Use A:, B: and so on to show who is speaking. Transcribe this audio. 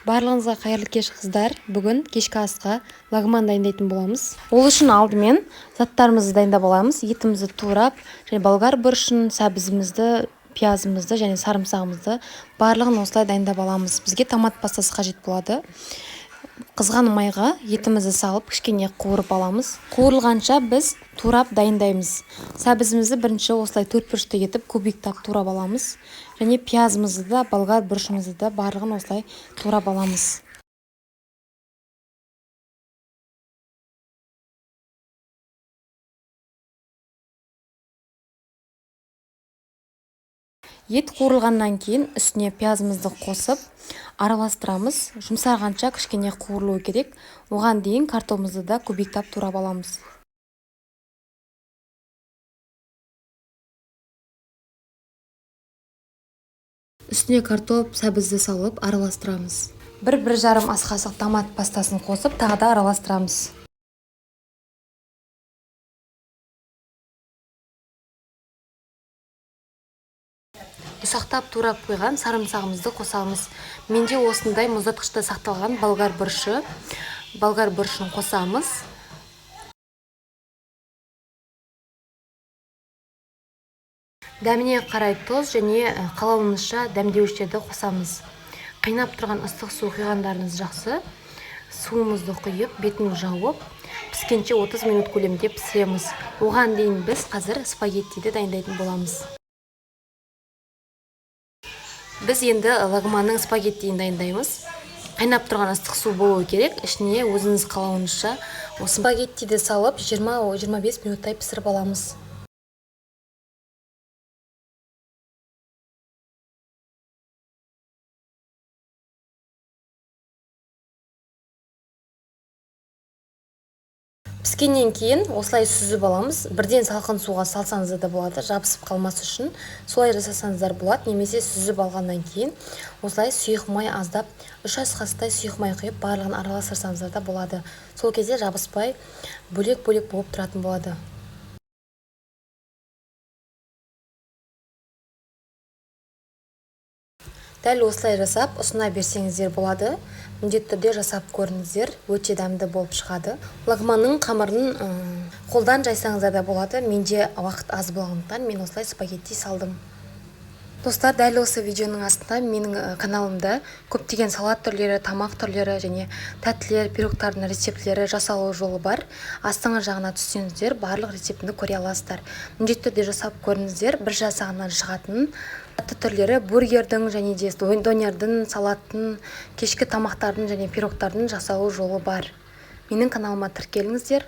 A: Барлығыңызға қайырлы кеш қыздар. Бүгін кешкі асқа лагман дайындайтын боламыз. Ол үшін алдымен заттарымызды дайындап аламыз. Етімізді турап, және болгар бұрышын, сәбізімізді, пиязымызды және сарымсағымызды барлығын осылай дайындап аламыз. Бізге томат пастасы қажет болады. Қызған майға етімізді салып, кішкене қуырып аламыз. Қуырылғанша біз турап дайындаймыз. Сәбізімізді бірінші осылай төртбұрышты етіп кубиктап турап аламыз. Және пиязымызды да, болгар бұрышымызды да барлығын осылай турап аламыз. Ет қуырылғаннан кейін үстіне пиязымызды қосып араластырамыз. Жұмсарғанша кішкене қуырылуы керек. Оған дейін картопымызды да кубиктап турап аламыз. Үстіне картоп, сәбізді салып араластырамыз. Бір жарым ас қасық томат пастасын қосып тағы да араластырамыз. Ұсақтап турап қойған сарымсағымызды қосамыз. Менде осындай мұздатқышта сақталған болгар бұрышын қосамыз. Дәміне қарай тұз және қалауымызша дәмдеуіштерді қосамыз. Қайнап тұрған ыстық су құйғандарыңыз жақсы. Суымызды құйып, бетін жауып, піскенше 30 минут көлемде пісіреміз. Оған дейін біз қазір спагеттиді дайындайтын боламыз. Біз енді лагманның спагеттиін дайындаймыз. Қайнап тұрған ыстық су болуы керек. Ішіне өзіңіз қалауыңызша осы спагеттиді салып 20-25 минуттай пісіріп аламыз. Піскеннен кейін осылай сүзіп аламыз. Бірден салқын суға салсаңыз да болады, жабысып қалмас үшін. Солай жасасаңыздар болады, немесе сүзіп алғаннан кейін осылай сұйық май аздап 3 ас қасықтай сұйық май құйып барлығын араластырсаңыздар да болады. Сол кезде жабыспай бөлек-бөлек болып тұратын болады. Дәл осылай жасап ұсына берсеңіздер болады. Міндетті түрде жасап көріңіздер, өте дәмді болып шығады. Лагманның қамырын қолдан жайсаңыздар да болады. Менде уақыт аз болғандықтан мен осылай спагетти салдым. Достар, дәл осы видеоның астында менің каналымда көптеген салат түрлері, тамақ түрлері және тәттілер, пирогтардың рецептілері жасалу жолы бар. Астыңғы жағына түссеңіздер, барлық рецептімді көре аласыздар. Міндетті түрде жасап көріңіздер. Бір жасағаннан шығатын тәтті түрлері бургердің және де донердің, салаттың, кешкі тамақтардың және пирогтардың жасалу жолы бар. Менің каналыма тіркеліңіздер.